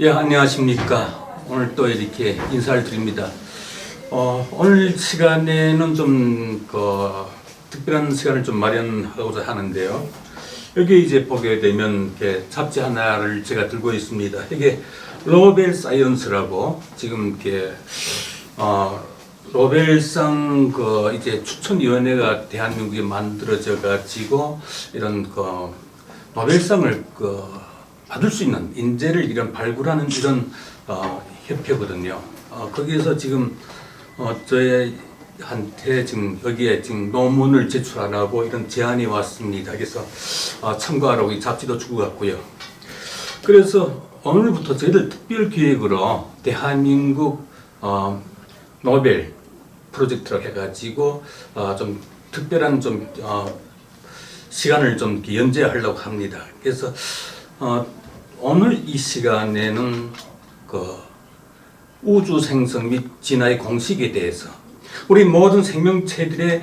예, 안녕하십니까. 오늘 또 이렇게 인사를 드립니다. 오늘 시간에는 좀, 특별한 시간을 좀 마련하고자 하는데요. 여기 이제 보게 되면, 이렇게 잡지 하나를 제가 들고 있습니다. 이게 노벨 사이언스라고 지금 이렇게, 노벨상 이제 추천위원회가 대한민국에 만들어져 가지고 이런 노벨상을 받을 수 있는 인재를 이런 발굴하는 이런 협회거든요. 거기에서 지금 저희한테 지금 여기에 지금 논문을 제출하라고 이런 제안이 왔습니다. 그래서 참고하라고 이 잡지도 주고 갔고요. 그래서 오늘부터 저희들 특별 기획으로 대한민국 노벨 프로젝트로 해가지고 좀 특별한 좀 시간을 좀 연재하려고 합니다. 그래서 오늘 이 시간에는 우주 생성 및 진화의 공식에 대해서 우리 모든 생명체들의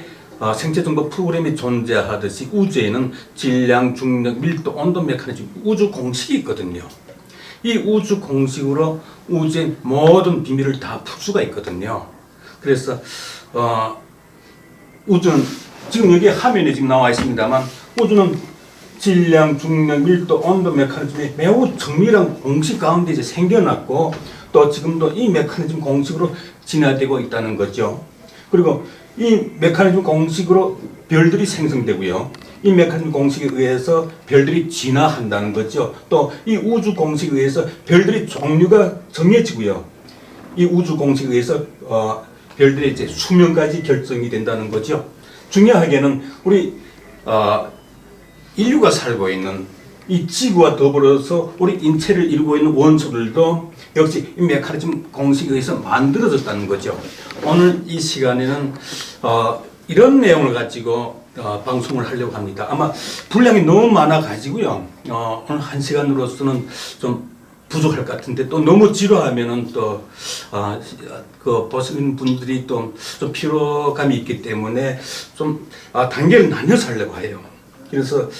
생체 정보 프로그램이 존재하듯이 우주에는 질량, 중력, 밀도, 온도 메커니즘 우주 공식이 있거든요. 이 우주 공식으로 우주의 모든 비밀을 다 풀 수가 있거든요. 그래서 우주는 지금 여기 화면에 지금 나와 있습니다만 우주는 질량, 중력, 밀도, 온도 메커니즘이 매우 정밀한 공식 가운데 이제 생겨났고 또 지금도 이 메커니즘 공식으로 진화되고 있다는 거죠. 그리고 이 메커니즘 공식으로 별들이 생성되고요. 이 메커니즘 공식에 의해서 별들이 진화한다는 거죠. 또 이 우주 공식에 의해서 별들의 종류가 정해지고요. 이 우주 공식에 의해서 별들의 이제 수명까지 결정이 된다는 거죠. 중요하게는 우리 인류가 살고 있는 이 지구와 더불어서 우리 인체를 이루고 있는 원소들도 역시 이 메커니즘 공식에 의해서 만들어졌다는 거죠. 오늘 이 시간에는 이런 내용을 가지고 방송을 하려고 합니다. 아마 분량이 너무 많아 가지고요. 오늘 한 시간으로서는 좀 부족할 것 같은데 또 너무 지루하면은 또 보시는 분들이 또 좀 피로감이 있기 때문에 좀 단계를 나눠서 하려고 해요. 그래서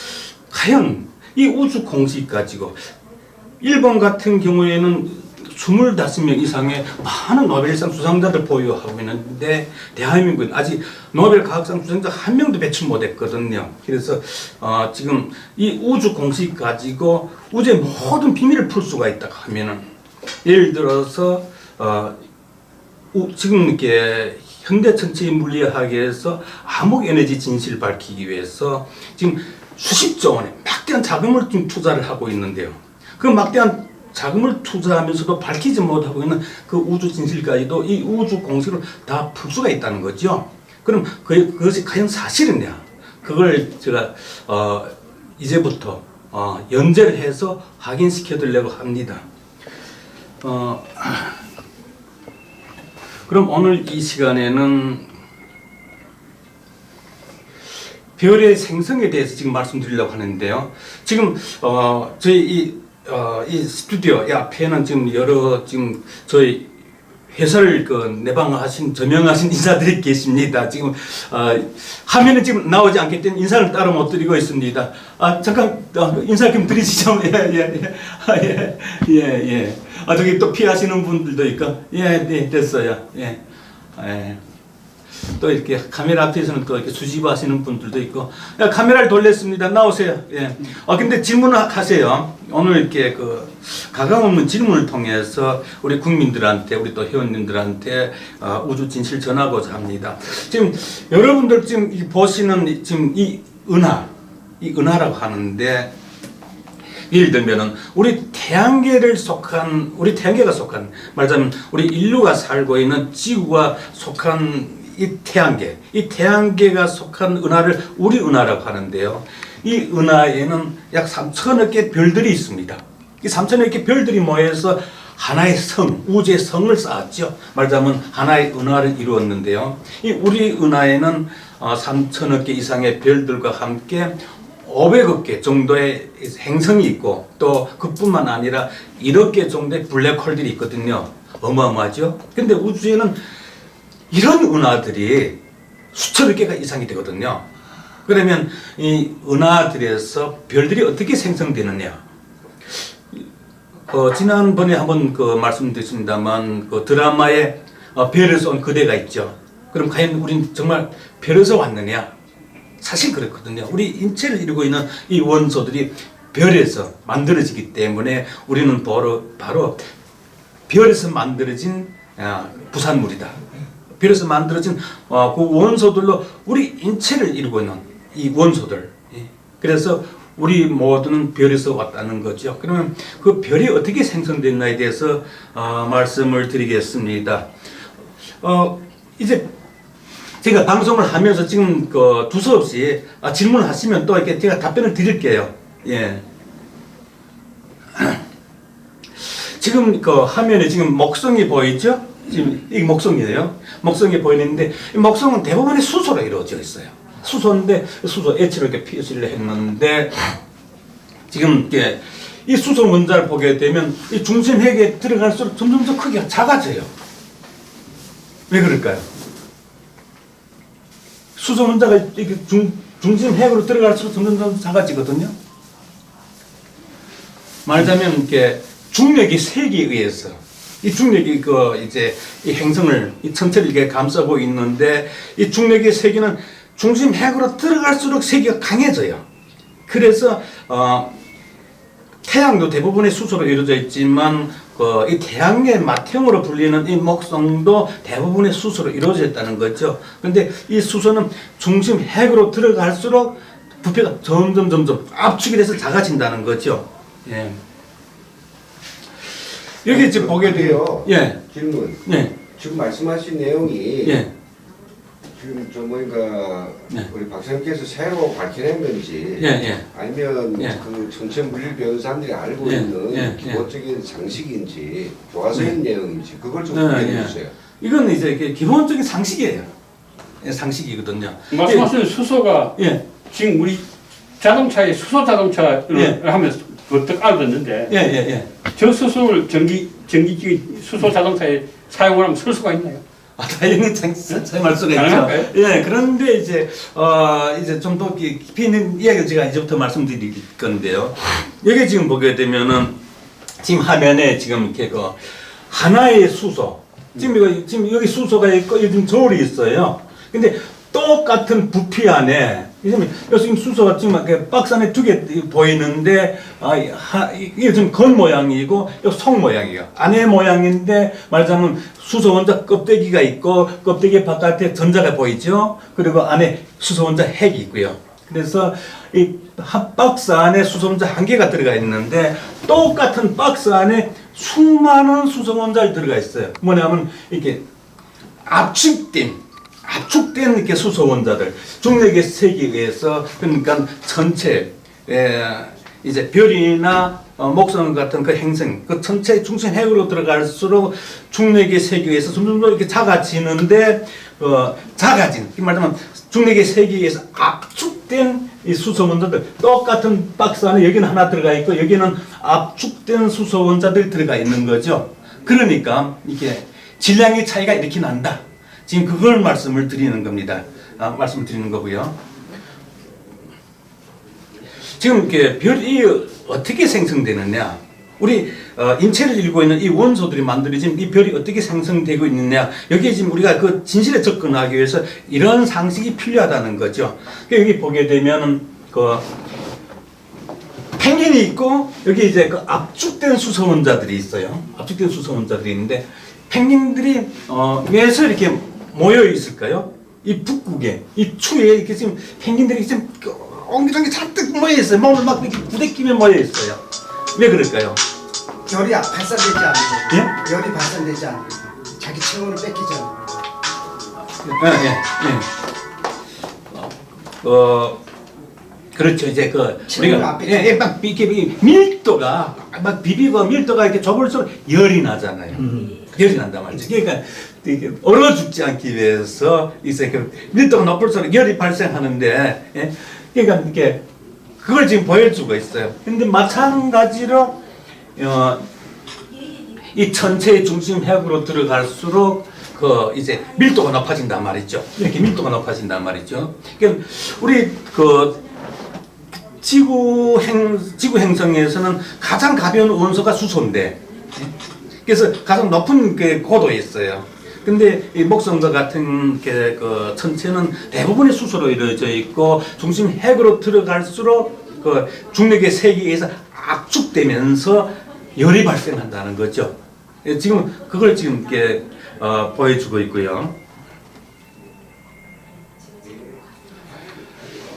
과연 이 우주 공식 가지고 일본 같은 경우에는 25명 이상의 많은 노벨상 수상자를 보유하고 있는데 대한민국은 아직 노벨 과학상 수상자 한 명도 배출 못했거든요. 그래서 지금 이 우주 공식 가지고 우주의 모든 비밀을 풀 수가 있다고 하면은 예를 들어서 지금 이렇게 현대 천체 물리학에서 암흑 에너지 진실을 밝히기 위해서 지금 수십조 원의 막대한 자금을 좀 투자를 하고 있는데요. 그 막대한 자금을 투자하면서도 밝히지 못하고 있는 그 우주 진실까지도 이 우주 공식으로 다 풀 수가 있다는 거죠. 그럼 그것이 과연 사실이냐? 그걸 제가 이제부터 연재를 해서 확인시켜 드리려고 합니다. 그럼 오늘 이 시간에는 별의 생성에 대해서 지금 말씀드리려고 하는데요. 지금 저희 이 스튜디오 이 앞에는 지금 여러 지금 저희 회사를 내방하신 저명하신 인사들이 계십니다. 지금 화면에 지금 나오지 않기 때문에 인사를 따로 못 드리고 있습니다. 잠깐 인사 좀 드리시죠. 예. 저기 또 피하시는 분들도 있고 네 됐어요. 예. 또 이렇게 카메라 앞에서는 또 이렇게 수집하시는 분들도 있고 카메라를 돌렸습니다. 나오세요. 예. 근데 질문을 하세요. 오늘 이렇게 가감없는 질문을 통해서 우리 국민들한테 우리 또 회원님들한테 우주 진실 전하고자 합니다. 지금 여러분들 지금 보시는 지금 이 은하라고 하는데 예를 들면은 우리 태양계가 속한 말하자면 우리 인류가 살고 있는 지구가 속한 이 태양계가 속한 은하를 우리 은하라고 하는데요. 이 은하에는 약 3천여 개 별들이 있습니다. 이 3천여 개 별들이 모여서 하나의 우주의 성을 쌓았죠. 말하자면 하나의 은하를 이루었는데요. 이 우리 은하에는 3천여 개 이상의 별들과 함께 500억 개 정도의 행성이 있고 또 그뿐만 아니라 1억 개 정도의 블랙홀들이 있거든요. 어마어마하죠. 근데 우주에는 이런 은하들이 수천억 개가 이상이 되거든요. 그러면 이 은하들에서 별들이 어떻게 생성되느냐? 지난번에 한번 말씀드렸습니다만 그 드라마에 별에서 온 그대가 있죠. 그럼 과연 우린 정말 별에서 왔느냐? 사실 그렇거든요. 우리 인체를 이루고 있는 이 원소들이 별에서 만들어지기 때문에 우리는 바로 별에서 만들어진 부산물이다. 별에서 만들어진 그 원소들로 우리 인체를 이루고 있는 이 원소들. 그래서 우리 모두는 별에서 왔다는 거죠. 그러면 그 별이 어떻게 생성됐나에 대해서 말씀을 드리겠습니다. 이제 제가 방송을 하면서 지금 두서없이 질문을 하시면 또 이렇게 제가 답변을 드릴게요. 예. 지금 화면에 지금 목성이 보이죠? 지금 이 목성이에요. 목성이 보이는데 이 목성은 대부분이 수소로 이루어져 있어요. 수소인데 수소 H로 이렇게 표시를 했는데 지금 이 수소 원자를 보게 되면 이 중심 핵에 들어갈수록 점점 더 크기가 작아져요. 왜 그럴까요? 수소 원자가 이렇게 중심 핵으로 들어갈수록 점점 더 작아지거든요. 말하자면 이렇게 중력이 세기에 의해서 이 중력이 이제 이 행성을 이 전체를 이렇게 감싸고 있는데 이 중력의 세기는 중심 핵으로 들어갈수록 세기가 강해져요. 그래서 태양도 대부분의 수소로 이루어져 있지만 이 태양의 맏형으로 불리는 이 목성도 대부분의 수소로 이루어져 있다는 거죠. 그런데 이 수소는 중심 핵으로 들어갈수록 부피가 점점 압축이 돼서 작아진다는 거죠. 예. 여기 지금 보게 돼요. 예. 질문. 예. 지금 말씀하신 내용이 예. 지금 뭔가 예. 우리 박사님께서 새로 밝혀낸 건지 예. 아니면 예. 그 전체 물리 배우사람들이 알고 예. 있는 예. 기본적인 상식인지 교과서인 내용인지 그걸 좀 예. 얘기해 주세요. 이건 이제 기본적인 상식이에요. 예, 상식이거든요. 말씀하신 수소가 예. 지금 우리 자동차에 수소 자동차를 예. 하면서 그것도 알았는데 예. 저 수소를 전기기 수소 자동차에 사용을 하면 쓸 수가 있나요? 당연히 사용할 수가 있죠. 가능할까요? 예, 그런데 이제 좀 더 깊이 있는 이야기를 제가 이제부터 말씀드릴 건데요. 여기 지금 보게 되면은 지금 화면에 지금 이렇게 하나의 수소, 지금 여기 수소가 있고 여기 지금 저울이 있어요. 근데 똑같은 부피 안에 지금 수소가 지금 이렇게 박스 안에 두 개 보이는데 이게 지금 건 모양이고 속 모양이에요. 안에 모양인데 말하자면 수소 원자 껍데기가 있고 껍데기 바깥에 전자가 보이죠. 그리고 안에 수소 원자 핵이 있고요. 그래서 이 박스 안에 수소 원자 한 개가 들어가 있는데 똑같은 박스 안에 수많은 수소 원자가 들어가 있어요. 뭐냐면 이렇게 압축된 이렇게 수소 원자들 중력의 세기에 의해서 그러니까 전체 이제 별이나 목성 같은 그 행성 그 전체 중심 핵으로 들어갈수록 중력의 세기에 의해서 점점 더 이렇게 작아지는데 작아진 말하자면 중력의 세기에 의해서 압축된 이 수소 원자들 똑같은 박스 안에 여기는 하나 들어가 있고 여기는 압축된 수소 원자들이 들어가 있는 거죠. 그러니까 이게 질량의 차이가 이렇게 난다. 지금 그걸 말씀을 드리는 겁니다. 말씀을 드리는 거고요. 지금 이렇게 별이 어떻게 생성되느냐? 우리 인체를 이루고 있는 이 원소들이 만들어진 이 별이 어떻게 생성되고 있느냐? 여기에 지금 우리가 그 진실에 접근하기 위해서 이런 상식이 필요하다는 거죠. 여기 보게 되면 펭귄이 있고 여기 이제 압축된 수소 원자들이 있어요. 압축된 수소 원자들이 있는데 펭귄들이 왜서 이렇게 모여 있을까요? 이 북극에, 이 추에 이렇게 지금 펭귄들이 지금 옹기종기 잔뜩 모여 있어요. 몸을 막 이렇게 부대끼며 모여 있어요. 왜 그럴까요? 열이 발산되지 않고, 예? 열이 발산되지 않고, 자기 체온을 뺏기지 않고. 그렇죠. 이제 우리가 막 이렇게 밀도가 막 비비고 밀도가 이렇게 좁을수록 열이 나잖아요. 열이 난단 말이죠. 그러니까 얼어 죽지 않기 위해서 이제 밀도가 높을수록 열이 발생하는데, 예? 그러니까 이렇게 그걸 지금 보여주고 있어요. 근데 마찬가지로 이 전체의 중심 핵으로 들어갈수록 이제 밀도가 높아진단 말이죠. 이렇게 밀도가 높아진단 말이죠. 그러니까 우리 지구 행성에서는 가장 가벼운 원소가 수소인데, 그래서 가장 높은 그 고도에 있어요. 근데 이 목성과 같은 그 천체는 대부분이 수소로 이루어져 있고 중심 핵으로 들어갈수록 그 중력의 세기에 의해서 압축되면서 열이 발생한다는 거죠. 지금 그걸 지금 이렇게 보여주고 있고요.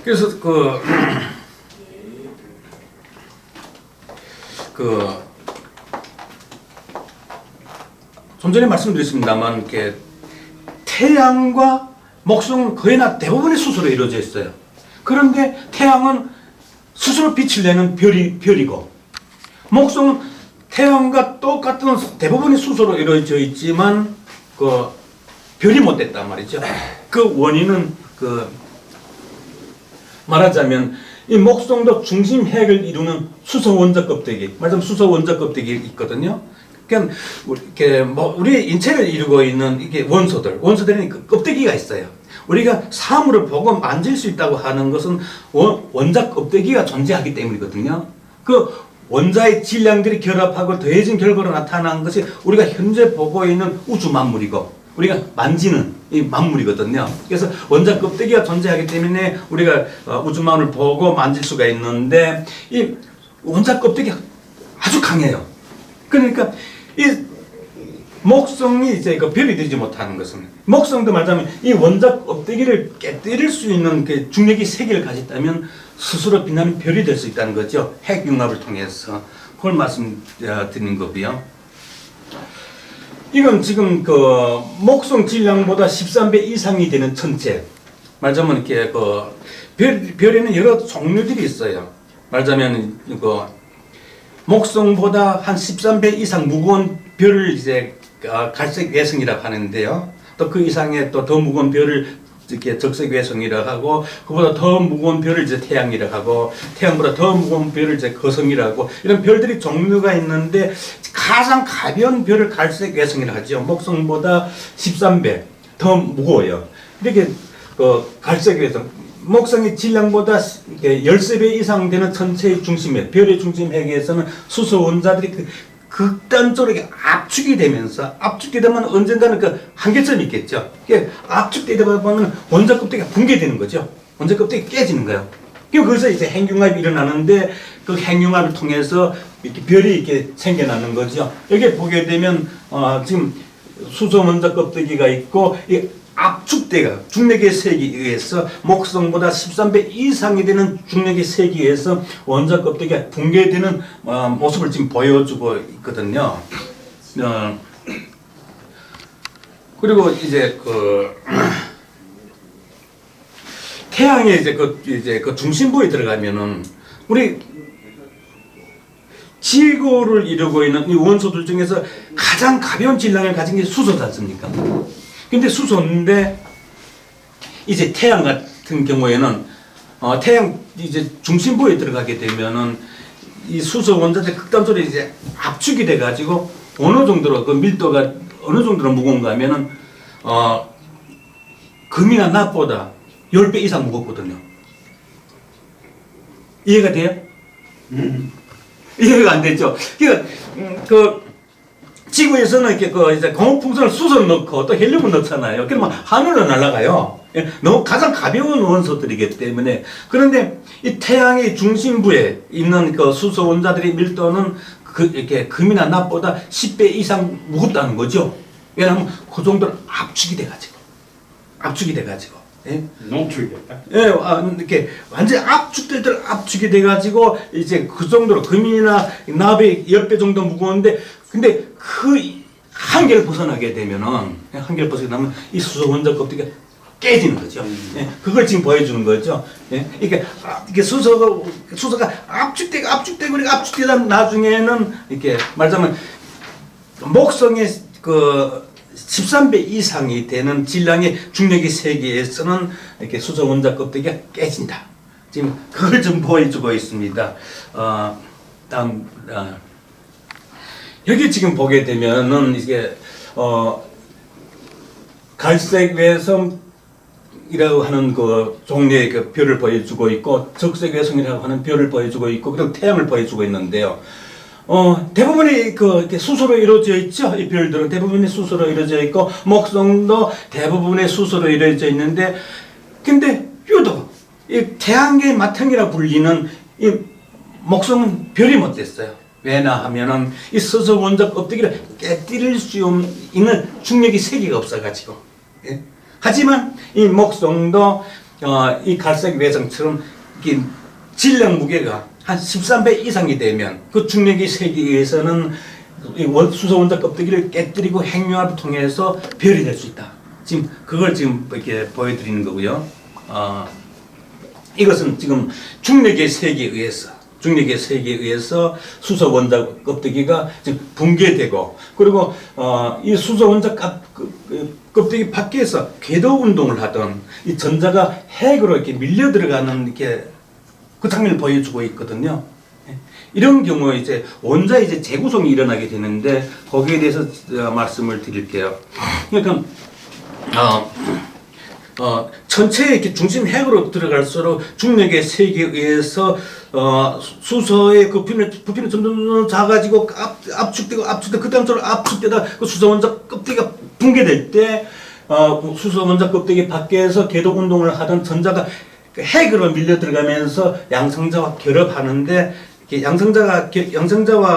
그래서 좀 전에 말씀드렸습니다만 이렇게 태양과 목성은 거의나 대부분이 수소로 이루어져 있어요. 그런데 태양은 스스로 빛을 내는 별이고 목성은 태양과 똑같은 대부분이 수소로 이루어져 있지만 그 별이 못 됐단 말이죠. 그 원인은 말하자면 이 목성도 중심 핵을 이루는 수소 원자 껍데기, 말하자면 수소 원자 껍데기 있거든요. 그러니까 이렇게 우리 인체를 이루고 있는 이게 원소들은 그 껍데기가 있어요. 우리가 사물을 보고 만질 수 있다고 하는 것은 원자 껍데기가 존재하기 때문이거든요. 그 원자의 질량들이 결합하고 더해진 결과로 나타난 것이 우리가 현재 보고 있는 우주 만물이고 우리가 만지는 이 만물이거든요. 그래서 원자 껍데기가 존재하기 때문에 우리가 우주 만물을 보고 만질 수가 있는데 이 원자 껍데기가 아주 강해요. 그러니까 이 목성이 이제 그 별이 되지 못하는 것은 목성도 말하자면 이 원자 껍데기를 깨뜨릴 수 있는 그 중력의 세기를 가졌다면 스스로 빛나는 별이 될 수 있다는 거죠. 핵융합을 통해서 그걸 말씀드린 거고요. 이건 지금 그 목성 질량보다 13배 이상이 되는 천체. 말하자면 이렇게 별에는 여러 종류들이 있어요. 말하자면 목성보다 한 13배 이상 무거운 별을 이제 갈색 외성이라고 하는데요. 또 그 이상의 또 더 무거운 별을 이렇게 적색 외성이라고 하고, 그보다 더 무거운 별을 이제 태양이라고 하고, 태양보다 더 무거운 별을 이제 거성이라고 하고, 이런 별들이 종류가 있는데 가장 가벼운 별을 갈색 외성이라고 하죠. 목성보다 13배 더 무거워요. 이렇게 갈색 외성, 목성의 질량보다 13배 이상 되는 천체의 중심핵, 별의 중심핵에서는 수소 원자들이 극단적으로 압축이 되면서, 압축이 되면 언젠가는 그 한계점이 있겠죠. 압축되다 보면 원자 껍데기가 붕괴되는 거죠. 원자 껍데기가 깨지는 거예요. 그래서 이제 핵융합이 일어나는데 그 핵융합을 통해서 이렇게 별이 이렇게 생겨나는 거죠. 여기 보게 되면 지금 수소 원자 껍데기가 있고 이 압축대가 중력의 세기에 의해서 목성보다 13배 이상이 되는 중력의 세기에 의해서 원자 껍데기가 붕괴되는 모습을 지금 보여주고 있거든요. 그리고 이제 태양의 이제 그 중심부에 들어가면은 우리 지구를 이루고 있는 이 원소들 중에서 가장 가벼운 질량을 가진 게 수소지 않습니까? 근데 수소인데 이제 태양 같은 경우에는 태양 이제 중심부에 들어가게 되면은 이 수소 원자들 극단적으로 이제 압축이 돼 가지고 어느 정도로 그 밀도가 어느 정도로 무거운가 하면은 금이나 납보다 10배 이상 무겁거든요. 이해가 돼요? 이해가 안 되죠? 그러니까 지구에서는 이렇게 이제 고무풍선을 수소를 넣고 또 헬륨을 넣잖아요. 그러면 하늘로 날아가요. 너무 가장 가벼운 원소들이기 때문에. 그런데 이 태양의 중심부에 있는 그 수소 원자들의 밀도는 이렇게 금이나 납보다 10배 이상 무겁다는 거죠. 왜냐하면 그 정도로 압축이 돼가지고. 예? 농축이겠다. 예, 이렇게 완전 압축이 돼가지고 이제 그 정도로 금이나 납의 10배 정도 무거운데, 근데 그 한계를 벗어나게 되면은 이 수소 원자 껍데기가 깨지는 거죠. 예, 그걸 지금 보여주는 거죠. 예, 이게 수소가 압축되다 나중에는 이렇게 말하자면 목성의 13배 이상이 되는 질량의 중력의 세계에서는 이렇게 수소 원자 껍데기가 깨진다. 지금 그걸 좀 보여주고 있습니다. 다음, 여기 지금 보게 되면은 이게 갈색 외성 이라고 하는 그 종류의 그 별을 보여주고 있고 적색외성이라고 하는 별을 보여주고 있고 그리고 태양을 보여주고 있는데요. 대부분이 이렇게 수소로 이루어져 있죠. 이 별들은 대부분이 수소로 이루어져 있고 목성도 대부분의 수소로 이루어져 있는데 근데 유독 이 태양계의 맏형이라 불리는 이 목성은 별이 못 됐어요. 왜냐 하면은 이 수소 원자 껍데기를 깨뜨릴 수 있는 중력이 세기가 없어가지고. 예? 하지만 이 목성도 이 갈색 외성처럼 질량 무게가 한 13배 이상이 되면 그 중력이 세기에 의해서는 이 수소 원자 껍데기를 깨뜨리고 핵융합을 통해서 별이 될 수 있다. 지금 그걸 지금 이렇게 보여드리는 거고요. 이것은 지금 중력의 세기에 의해서 수소 원자 껍데기가 지금 붕괴되고 그리고 이 수소 원자 껍데기 밖에서 궤도 운동을 하던 이 전자가 핵으로 이렇게 밀려 들어가는 이렇게 그 장면을 보여주고 있거든요. 이런 경우에 이제 원자의 이제 재구성이 일어나게 되는데 거기에 대해서 말씀을 드릴게요. 그러니까 전체에 이렇게 중심 핵으로 들어갈수록 중력의 세기에 의해서 수소의 그 부피는 점점 작아지고 압축되고 그 다음으로 압축되다 그 수소 원자 껍데기가 붕괴될 때 수소 원자 껍데기 밖에서 궤도 운동을 하던 전자가 핵으로 밀려 들어가면서 양성자와 결합하는데 양성자와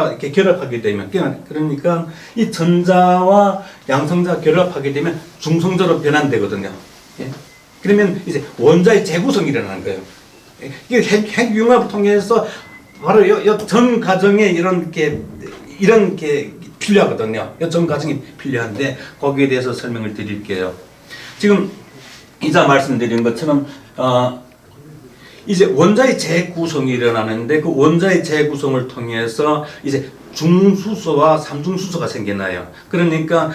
이렇게 결합하게 되면 그러니까 이 전자와 양성자가 결합하게 되면 중성자로 변환되거든요. 예? 그러면 이제 원자의 재구성이 일어나는 거예요. 이게 핵융합을 통해서 바로 전 과정에 이런 게 필요하거든요. 전 과정이 필요한데 거기에 대해서 설명을 드릴게요. 지금 이자 말씀드린 것처럼 이제 원자의 재구성이 일어나는데 그 원자의 재구성을 통해서 이제 중수소와 삼중수소가 생겨나요. 그러니까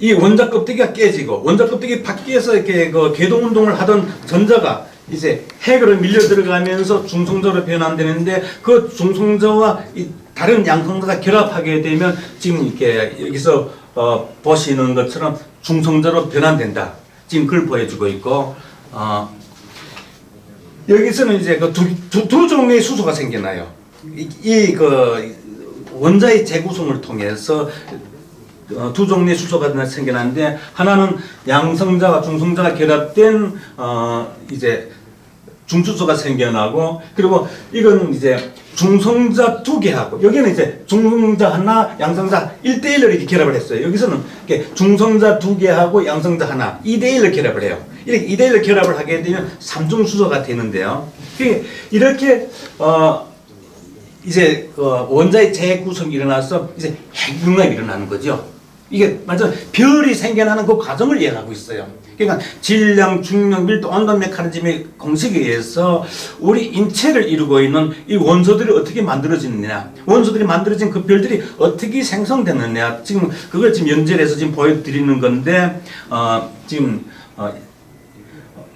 이 원자 껍데기가 깨지고 원자 껍데기 밖에서 이렇게 그 궤도 운동을 하던 전자가 이제 핵으로 밀려 들어가면서 중성자로 변환되는데 그 중성자와 이 다른 양성자가 결합하게 되면 지금 이렇게 여기서 보시는 것처럼 중성자로 변환된다. 지금 그걸 보여주고 있고 여기서는 이제 그 두 종류의 수소가 생겨나요. 그 원자의 재구성을 통해서 두 종류의 수소가 생겨나는데 하나는 양성자와 중성자가 결합된 이제 중수소가 생겨나고 그리고 이건 이제 중성자 2개하고 여기는 이제 중성자 하나, 양성자 1대1로 이렇게 결합을 했어요. 여기서는 이렇게 중성자 2개하고 양성자 하나 2대1로 결합을 해요. 이렇게 2대1로 결합을 하게 되면 삼중수소가 되는데요. 이렇게 이제 원자의 재구성이 일어나서 이제 핵융합이 일어나는 거죠. 이게 완전 별이 생겨나는 그 과정을 이해하고 있어요. 그러니까 질량, 중력, 밀도, 온도 메커니즘의 공식에 의해서 우리 인체를 이루고 있는 이 원소들이 어떻게 만들어지느냐, 원소들이 만들어진 그 별들이 어떻게 생성되느냐, 지금 그걸 지금 연결해서 지금 보여드리는 건데, 지금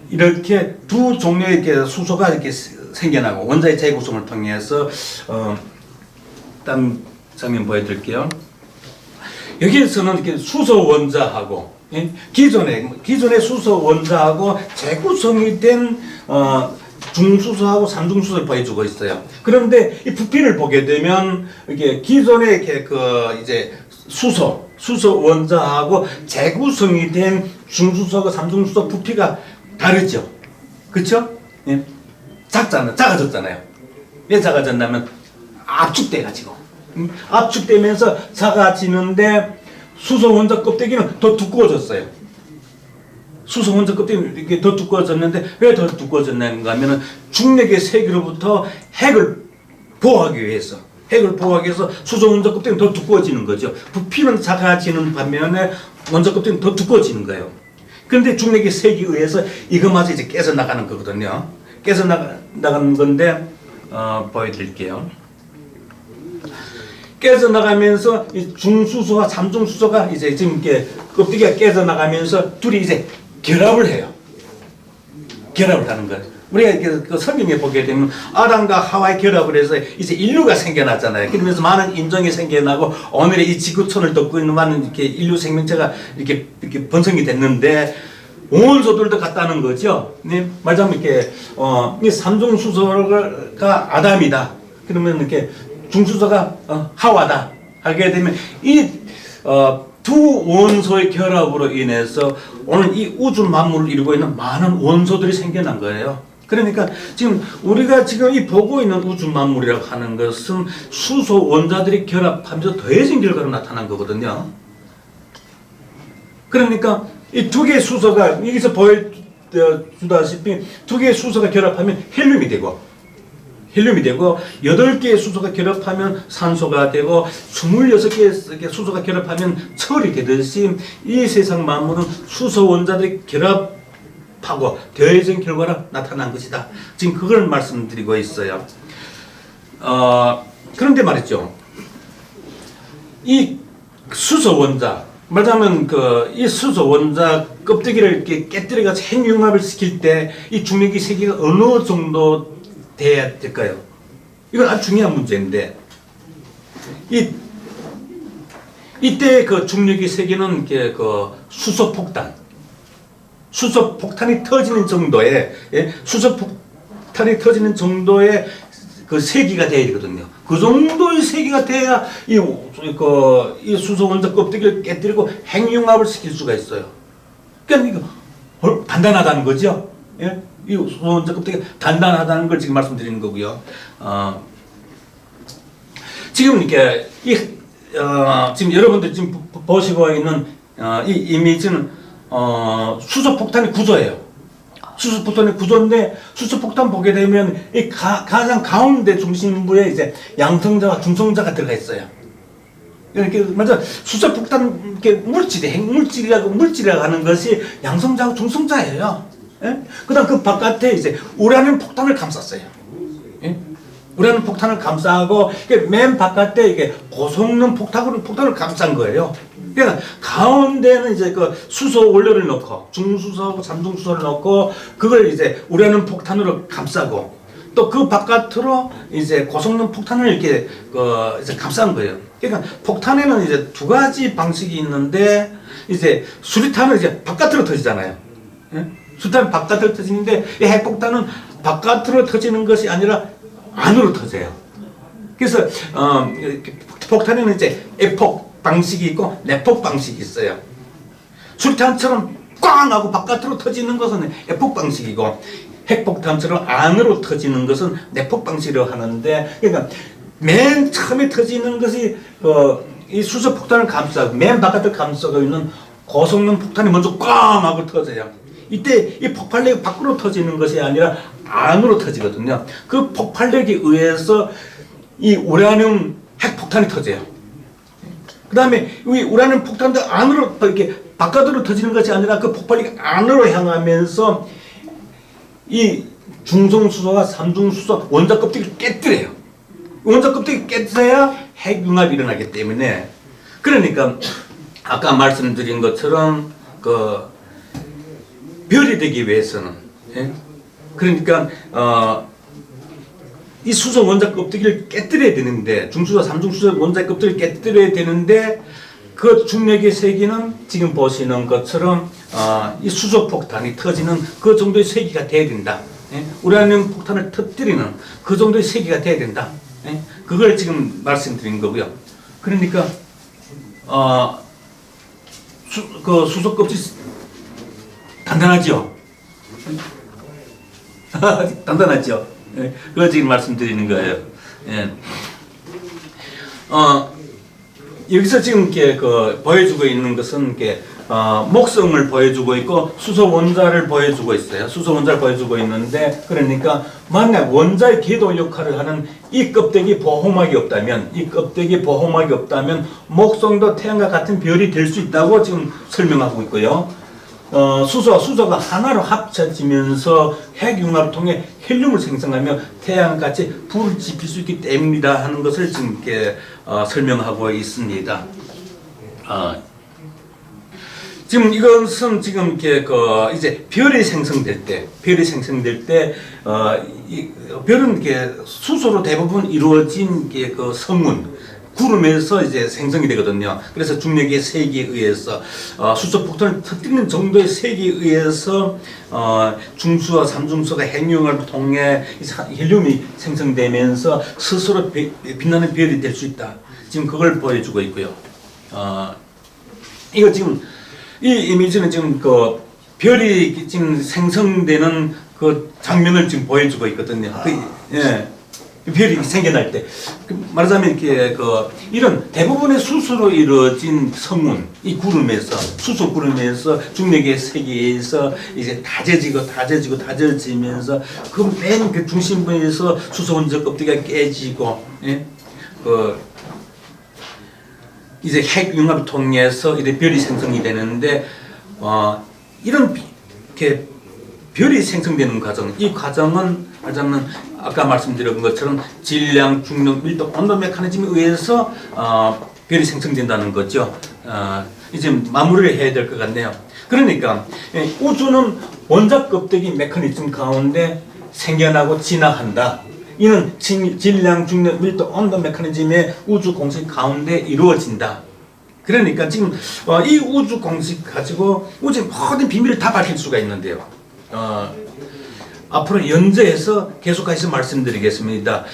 이렇게 두 종류의 이렇게 수소가 이렇게 생겨나고 원자의 재구성을 통해서 다음 장면 보여드릴게요. 여기에서는 이렇게 수소 원자하고 기존의 수소 원자하고 재구성이 된 중수소하고 삼중수소를 보여주고 있어요. 그런데 이 부피를 보게 되면 이게 기존의 이렇게 이제 수소 원자하고 재구성이 된 중수소하고 삼중수소 부피가 다르죠. 그렇죠? 예. 작아졌잖아요. 왜 작아졌냐면 압축돼가지고. 압축되면서 작아지는데 수소 원자 껍데기는 더 두꺼워졌어요. 수소 원자 껍데기는 이렇게 더 두꺼워졌는데 왜 더 두꺼워졌는가 하면은 중력의 세기로부터 핵을 보호하기 위해서 수소 원자 껍데기는 더 두꺼워지는 거죠. 부피는 작아지는 반면에 원자 껍데기는 더 두꺼워지는 거예요. 그런데 중력의 세기에 의해서 이것마저 이제 깨져 나가는 거거든요. 깨져 나가는 건데 보여드릴게요. 깨져나가면서 이 중수소와 삼중수소가 이제 지금 이렇게 껍데기가 깨져나가면서 둘이 이제 결합을 해요. 결합을 하는 거예요. 우리가 이렇게 그 성경에 보게 되면 아담과 하와의 결합을 해서 이제 인류가 생겨났잖아요. 그러면서 많은 인종이 생겨나고 오늘의 이 지구촌을 덮고 있는 많은 이렇게 인류 생명체가 이렇게 번성이 됐는데 원소들도 같다는 거죠. 네, 말하자면 이렇게 이 삼중수소가 아담이다. 그러면 이렇게 중수소가 하와다. 하게 되면 이 두 원소의 결합으로 인해서 오늘 이 우주 만물을 이루고 있는 많은 원소들이 생겨난 거예요. 그러니까 지금 우리가 지금 이 보고 있는 우주 만물이라고 하는 것은 수소 원자들이 결합하면서 더해진 결과로 나타난 거거든요. 그러니까 이 두 개의 수소가 여기서 보여주다시피 두 개의 수소가 결합하면 헬륨이 되고 8개의 수소가 결합하면 산소가 되고 26개의 수소가 결합하면 철이 되듯이 이 세상 만물은 수소 원자들이 결합하고 더해진 결과로 나타난 것이다. 지금 그걸 말씀드리고 있어요. 그런데 말이죠. 이 수소 원자 말하자면 이 수소 원자 껍데기를 이렇게 깨뜨려서 핵융합을 시킬 때 이 중력의 세기가 어느 정도 돼야 될까요? 이건 아주 중요한 문제인데 이때 그 중력의 세기는 그 수소폭탄이 터지는 정도의 수소폭탄이 터지는 정도의 그 세기가 돼야 되거든요. 그 정도의 세기가 돼야 이 수소 원자 껍데기를 깨뜨리고 핵융합을 시킬 수가 있어요. 그러니까 이거 단단하다는 거죠. 예? 이 수소 원자 껍데기가 단단하다는 걸 지금 말씀드리는 거고요. 지금 이렇게 지금 여러분들 지금 보시고 있는 이 이미지는 수소폭탄의 구조예요. 수소폭탄의 구조인데 수소폭탄 보게 되면 이 가장 가운데 중심부에 이제 양성자와 중성자가 들어가 있어요. 이렇게 맞아 수소폭탄 이렇게 물질이 핵물질이라고 하는 것이 양성자하고 중성자예요. 예? 그다음 그 바깥에 이제 우라늄 폭탄을 감쌌어요. 예? 우라늄 폭탄을 감싸고 맨 바깥에 이게 고성능 폭탄을 감싼 거예요. 그러니까 가운데는 이제 그 수소 원료를 넣고 중수소하고 삼중수소를 넣고 그걸 이제 우라늄 폭탄으로 감싸고 또 그 바깥으로 이제 고성능 폭탄을 이렇게 이제 감싼 거예요. 그러니까 폭탄에는 이제 두 가지 방식이 있는데 이제 수리탄은 이제 바깥으로 터지잖아요. 예? 수탄은 바깥으로 터지는데 이 핵폭탄은 바깥으로 터지는 것이 아니라 안으로 터져요. 그래서 폭탄에는 이제 에폭 방식이 있고 내폭 방식이 있어요. 수탄처럼 꽝 하고 바깥으로 터지는 것은 에폭 방식이고 핵폭탄처럼 안으로 터지는 것은 내폭 방식이라고 하는데 그러니까 맨 처음에 터지는 것이 이 수소폭탄을 감싸고 맨 바깥을 감싸고 있는 고성능 폭탄이 먼저 꽝 하고 터져요. 이때 이 폭발력이 밖으로 터지는 것이 아니라 안으로 터지거든요. 그 폭발력에 의해서 이 우라늄 핵폭탄이 터져요. 그 다음에 이 우라늄 폭탄도 안으로 이렇게 바깥으로 터지는 것이 아니라 그 폭발력이 안으로 향하면서 이 중성수소와 삼중수소 원자 껍데기를 깨뜨려요. 원자 껍데기 깨뜨려야 핵융합이 일어나기 때문에 그러니까 아까 말씀드린 것처럼 별이 되기 위해서는 예? 그러니까 이 수소 원자 껍데기를 깨뜨려야 되는데 중수소 삼중수소 원자 껍데기를 깨뜨려야 되는데 그 중력의 세기는 지금 보시는 것처럼 이 수소 폭탄이 터지는 그 정도의 세기가 돼야 된다. 예? 우라늄 폭탄을 터뜨리는 그 정도의 세기가 돼야 된다. 예? 그걸 지금 말씀드린 거고요. 그러니까 수소 껍질 단단하죠? 단단하죠? 예, 그걸 지금 말씀드리는 거예요. 예. 여기서 지금 이렇게 보여주고 있는 것은 이렇게 목성을 보여주고 있고 수소 원자를 보여주고 있어요. 수소 원자를 보여주고 있는데 그러니까 만약 원자의 궤도 역할을 하는 이 껍데기 보호막이 없다면 목성도 태양과 같은 별이 될 수 있다고 지금 설명하고 있고요. 수소가 하나로 합쳐지면서 핵융합을 통해 헬륨을 생성하며 태양같이 불을 지필 수 있기 때문이다 하는 것을 지금 이렇게 설명하고 있습니다. 지금 이것은 지금 이렇게 이제 별이 생성될 때, 이 별은 이렇게 수소로 대부분 이루어진 게 성운, 구름에서 이제 생성이 되거든요. 그래서 중력의 세기에 의해서 수소 폭탄을 터뜨리는 정도의 세기에 의해서 중수와 삼중수가 핵융합을 통해 헬륨이 생성되면서 스스로 빛나는 별이 될 수 있다. 지금 그걸 보여주고 있고요. 이거 지금 이 이미지는 지금 별이 지금 생성되는 그 장면을 지금 보여주고 있거든요. 예. 별이 생겨날 때 말하자면 이렇게 이런 대부분의 수소로 이루어진 성운, 이 구름에서 수소 구름에서 중력의 세계에서 이제 다져지면서 그 맨 그 중심부에서 수소 원자 껍데기가 깨지고, 예? 이제 핵 융합을 통해서 이제 별이 생성이 되는데 이런 이렇게 별이 생성되는 과정, 이 과정은 말하자면 아까 말씀드린 것처럼 질량, 중력, 밀도, 온도 메커니즘에 의해서 별이 생성된다는 거죠. 이제 마무리를 해야 될 것 같네요. 그러니까 우주는 원자 껍데기 메커니즘 가운데 생겨나고 진화한다. 이는 질량, 중력, 밀도, 온도 메커니즘의 우주 공식 가운데 이루어진다. 그러니까 지금 이 우주 공식 가지고 우주의 모든 비밀을 다 밝힐 수가 있는데요. 앞으로 연재해서 계속해서 말씀드리겠습니다.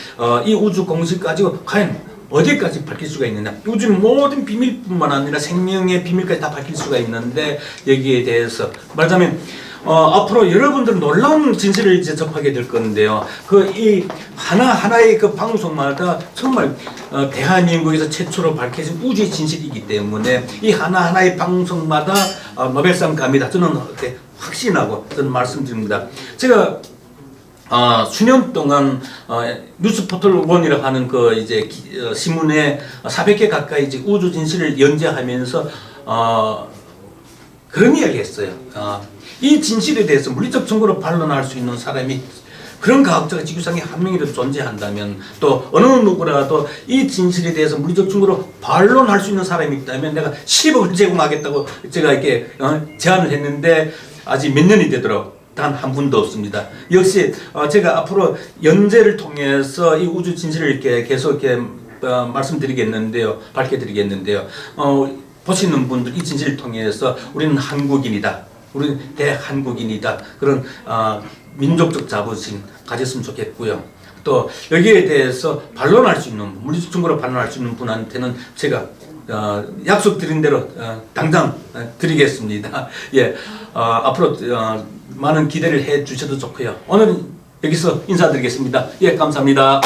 이 우주 공식 가지고 과연 어디까지 밝힐 수가 있느냐. 우주의 모든 비밀뿐만 아니라 생명의 비밀까지 다 밝힐 수가 있는데 여기에 대해서 말하자면 앞으로 여러분들은 놀라운 진실을 이제 접하게 될 건데요. 이 하나하나의 그 방송마다 정말 대한민국에서 최초로 밝혀진 우주의 진실이기 때문에 이 하나하나의 방송마다 노벨상 감이다. 저는 확신하고 저는 말씀드립니다. 제가 수년 동안 뉴스포털 원이라고 하는 이제 신문에 400개 가까이 이제 우주 진실을 연재하면서 그런 이야기 했어요. 이 진실에 대해서 물리적 증거로 반론할 수 있는 사람이 그런 과학자가 지구상에 한 명이라도 존재한다면 또 어느 누구라도 이 진실에 대해서 물리적 증거로 반론할 수 있는 사람이 있다면 내가 10억을 제공하겠다고 제가 이렇게 제안을 했는데 아직 몇 년이 되도록 단 한 분도 없습니다. 역시 제가 앞으로 연재를 통해서 이 우주 진실을 이렇게 계속 이렇게 말씀드리겠는데요, 밝혀드리겠는데요. 보시는 분들 이 진실을 통해서 우리는 한국인이다, 우리는 대한국인이다, 그런 민족적 자부심 가졌으면 좋겠고요. 또 여기에 대해서 반론할 수 있는, 물리적 증거로 반론할 수 있는 분한테는 제가 약속드린 대로 당장 드리겠습니다. 예, 앞으로 많은 기대를 해 주셔도 좋고요. 오늘은 여기서 인사드리겠습니다. 예, 감사합니다.